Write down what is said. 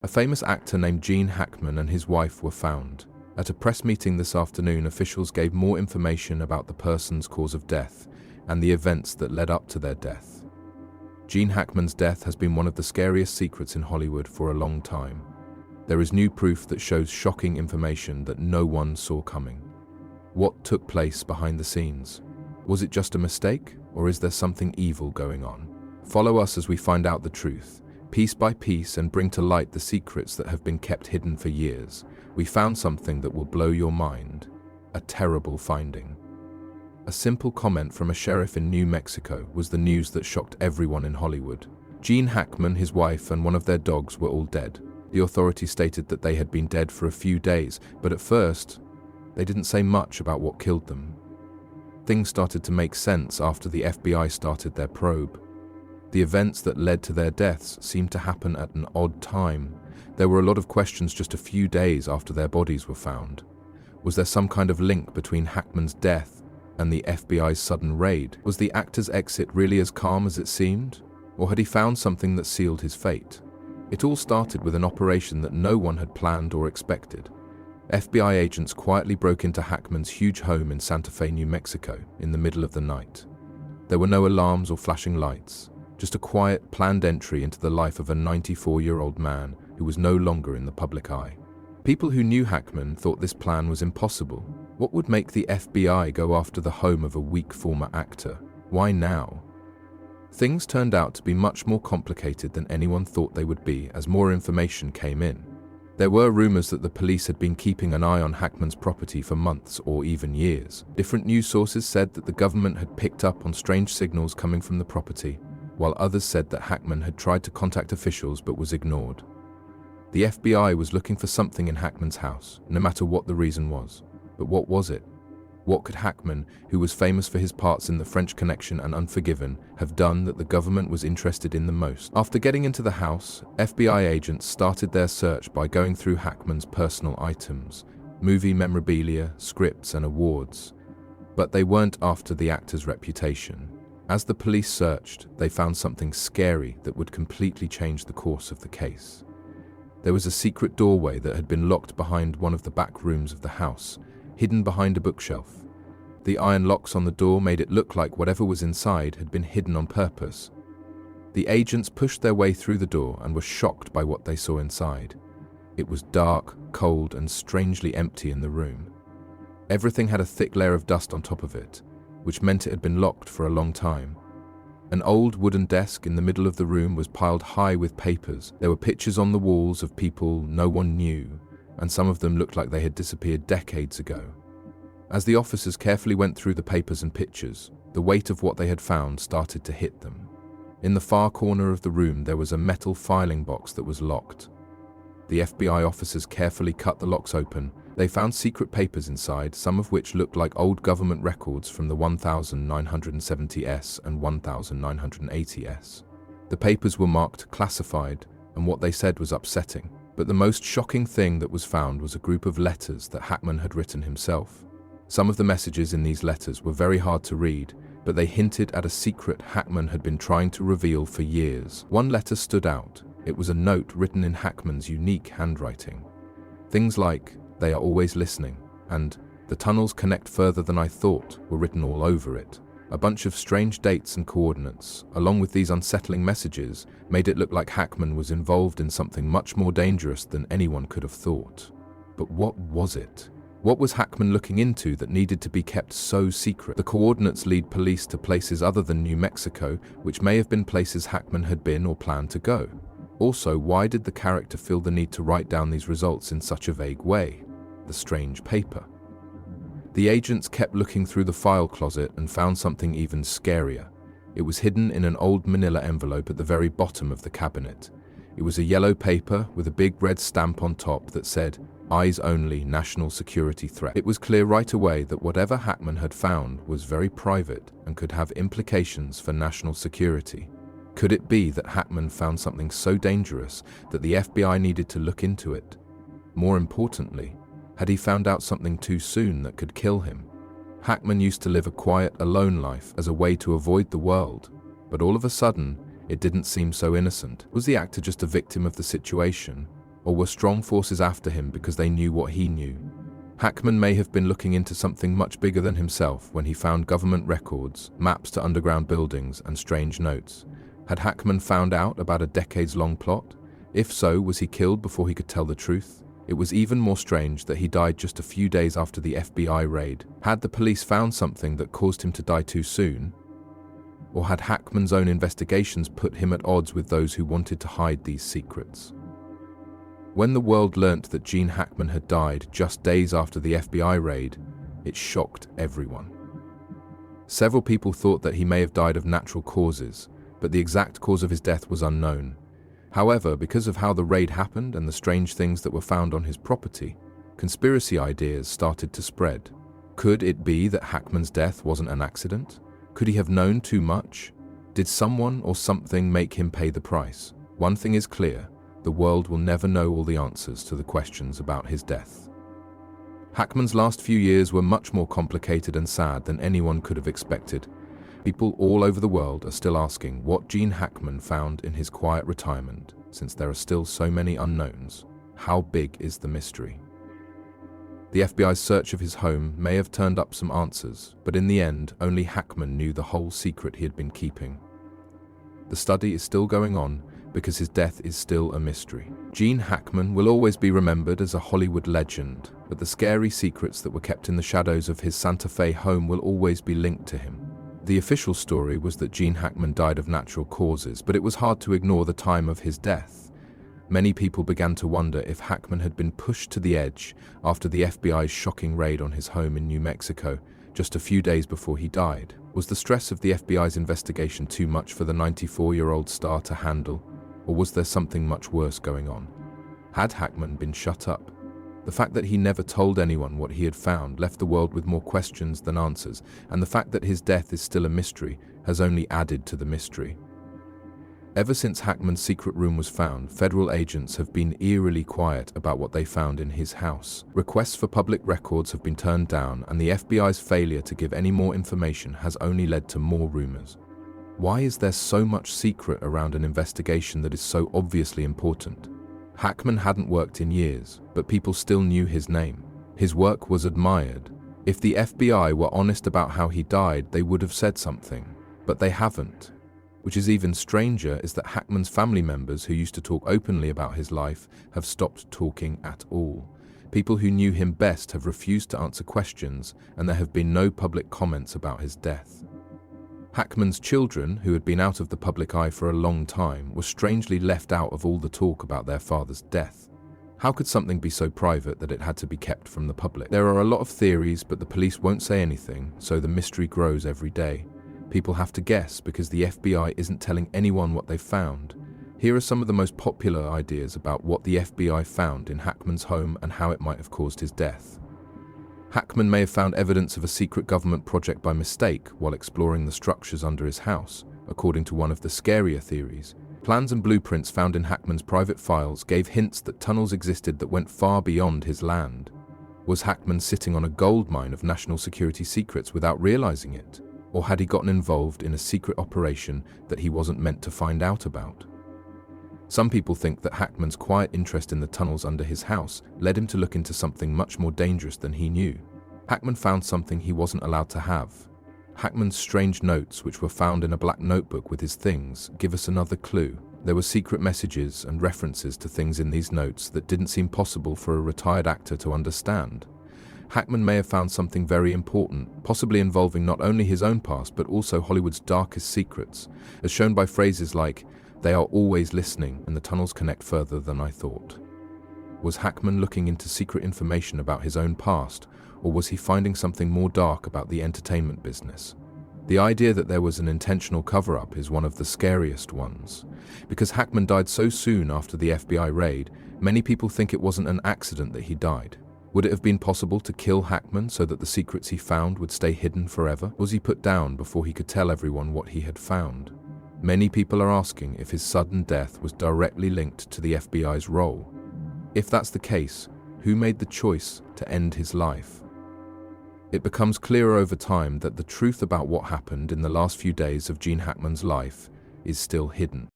A famous actor named Gene Hackman and his wife were found. At a press meeting this afternoon, officials gave more information about the person's cause of death and the events that led up to their death. Gene Hackman's death has been one of the scariest secrets in Hollywood for a long time. There is new proof that shows shocking information that no one saw coming. What took place behind the scenes? Was it just a mistake, or is there something evil going on? Follow us as we find out the truth, piece by piece, and bring to light the secrets that have been kept hidden for years. We found something that will blow your mind. A terrible finding. A simple comment from a sheriff in New Mexico was the news that shocked everyone in Hollywood. Gene Hackman, his wife, and one of their dogs were all dead. The authorities stated that they had been dead for a few days, but at first, they didn't say much about what killed them. Things started to make sense after the FBI started their probe. The events that led to their deaths seemed to happen at an odd time. There were a lot of questions just a few days after their bodies were found. Was there some kind of link between Hackman's death and the FBI's sudden raid? Was the actor's exit really as calm as it seemed? Or had he found something that sealed his fate? It all started with an operation that no one had planned or expected. FBI agents quietly broke into Hackman's huge home in Santa Fe, New Mexico, in the middle of the night. There were no alarms or flashing lights, just a quiet, planned entry into the life of a 94-year-old man who was no longer in the public eye. People who knew Hackman thought this plan was impossible. What would make the FBI go after the home of a weak former actor? Why now? Things turned out to be much more complicated than anyone thought they would be as more information came in. There were rumors that the police had been keeping an eye on Hackman's property for months or even years. Different news sources said that the government had picked up on strange signals coming from the property, while others said that Hackman had tried to contact officials but was ignored. The FBI was looking for something in Hackman's house, no matter what the reason was. But what was it? What could Hackman, who was famous for his parts in The French Connection and Unforgiven, have done that the government was interested in the most? After getting into the house, FBI agents started their search by going through Hackman's personal items, movie memorabilia, scripts, and awards. But they weren't after the actor's reputation. As the police searched, they found something scary that would completely change the course of the case. There was a secret doorway that had been locked behind one of the back rooms of the house, hidden behind a bookshelf. The iron locks on the door made it look like whatever was inside had been hidden on purpose. The agents pushed their way through the door and were shocked by what they saw inside. It was dark, cold, and strangely empty in the room. Everything had a thick layer of dust on top of it, which meant it had been locked for a long time. An old wooden desk in the middle of the room was piled high with papers. There were pictures on the walls of people no one knew, and some of them looked like they had disappeared decades ago. As the officers carefully went through the papers and pictures, the weight of what they had found started to hit them. In the far corner of the room there was a metal filing box that was locked. The FBI officers carefully cut the locks open. They found secret papers inside, some of which looked like old government records from the 1970s and 1980s. The papers were marked classified, and what they said was upsetting. But the most shocking thing that was found was a group of letters that Hackman had written himself. Some of the messages in these letters were very hard to read, but they hinted at a secret Hackman had been trying to reveal for years. One letter stood out. It was a note written in Hackman's unique handwriting. Things like, "They are always listening," and "The tunnels connect further than I thought," were written all over it. A bunch of strange dates and coordinates, along with these unsettling messages, made it look like Hackman was involved in something much more dangerous than anyone could have thought. But what was it? What was Hackman looking into that needed to be kept so secret? The coordinates lead police to places other than New Mexico, which may have been places Hackman had been or planned to go. Also, why did the character feel the need to write down these results in such a vague way? The strange paper. The agents kept looking through the file closet and found something even scarier. It was hidden in an old manila envelope at the very bottom of the cabinet. It was a yellow paper with a big red stamp on top that said, "Eyes Only, National Security Threat." It was clear right away that whatever Hackman had found was very private and could have implications for national security. Could it be that Hackman found something so dangerous that the FBI needed to look into it? More importantly, had he found out something too soon that could kill him? Hackman used to live a quiet, alone life as a way to avoid the world, but all of a sudden, it didn't seem so innocent. Was the actor just a victim of the situation? Or were strong forces after him because they knew what he knew? Hackman may have been looking into something much bigger than himself when he found government records, maps to underground buildings, and strange notes. Had Hackman found out about a decades-long plot? If so, was he killed before he could tell the truth? It was even more strange that he died just a few days after the FBI raid. Had the police found something that caused him to die too soon? Or had Hackman's own investigations put him at odds with those who wanted to hide these secrets? When the world learnt that Gene Hackman had died just days after the FBI raid, it shocked everyone. Several people thought that he may have died of natural causes, but the exact cause of his death was unknown. However, because of how the raid happened and the strange things that were found on his property, conspiracy ideas started to spread. Could it be that Hackman's death wasn't an accident? Could he have known too much? Did someone or something make him pay the price? One thing is clear. The world will never know all the answers to the questions about his death. Hackman's last few years were much more complicated and sad than anyone could have expected. People all over the world are still asking what Gene Hackman found in his quiet retirement, since there are still so many unknowns. How big is the mystery? The FBI's search of his home may have turned up some answers, but in the end, only Hackman knew the whole secret he had been keeping. The study is still going on, because his death is still a mystery. Gene Hackman will always be remembered as a Hollywood legend, but the scary secrets that were kept in the shadows of his Santa Fe home will always be linked to him. The official story was that Gene Hackman died of natural causes, but it was hard to ignore the time of his death. Many people began to wonder if Hackman had been pushed to the edge after the FBI's shocking raid on his home in New Mexico, just a few days before he died. Was the stress of the FBI's investigation too much for the 94-year-old star to handle? Or was there something much worse going on? Had Hackman been shut up? The fact that he never told anyone what he had found left the world with more questions than answers, and the fact that his death is still a mystery has only added to the mystery. Ever since Hackman's secret room was found, federal agents have been eerily quiet about what they found in his house. Requests for public records have been turned down, and the FBI's failure to give any more information has only led to more rumors. Why is there so much secret around an investigation that is so obviously important? Hackman hadn't worked in years, but people still knew his name. His work was admired. If the FBI were honest about how he died, they would have said something. But they haven't. Which is even stranger is that Hackman's family members, who used to talk openly about his life, have stopped talking at all. People who knew him best have refused to answer questions, and there have been no public comments about his death. Hackman's children, who had been out of the public eye for a long time, were strangely left out of all the talk about their father's death. How could something be so private that it had to be kept from the public? There are a lot of theories, but the police won't say anything, so the mystery grows every day. People have to guess because the FBI isn't telling anyone what they've found. Here are some of the most popular ideas about what the FBI found in Hackman's home and how it might have caused his death. Hackman may have found evidence of a secret government project by mistake while exploring the structures under his house, according to one of the scarier theories. Plans and blueprints found in Hackman's private files gave hints that tunnels existed that went far beyond his land. Was Hackman sitting on a gold mine of national security secrets without realizing it? Or had he gotten involved in a secret operation that he wasn't meant to find out about? Some people think that Hackman's quiet interest in the tunnels under his house led him to look into something much more dangerous than he knew. Hackman found something he wasn't allowed to have. Hackman's strange notes, which were found in a black notebook with his things, give us another clue. There were secret messages and references to things in these notes that didn't seem possible for a retired actor to understand. Hackman may have found something very important, possibly involving not only his own past but also Hollywood's darkest secrets, as shown by phrases like, "They are always listening and the tunnels connect further than I thought." Was Hackman looking into secret information about his own past, or was he finding something more dark about the entertainment business? The idea that there was an intentional cover-up is one of the scariest ones. Because Hackman died so soon after the FBI raid, many people think it wasn't an accident that he died. Would it have been possible to kill Hackman so that the secrets he found would stay hidden forever? Was he put down before he could tell everyone what he had found? Many people are asking if his sudden death was directly linked to the FBI's role. If that's the case, who made the choice to end his life? It becomes clearer over time that the truth about what happened in the last few days of Gene Hackman's life is still hidden.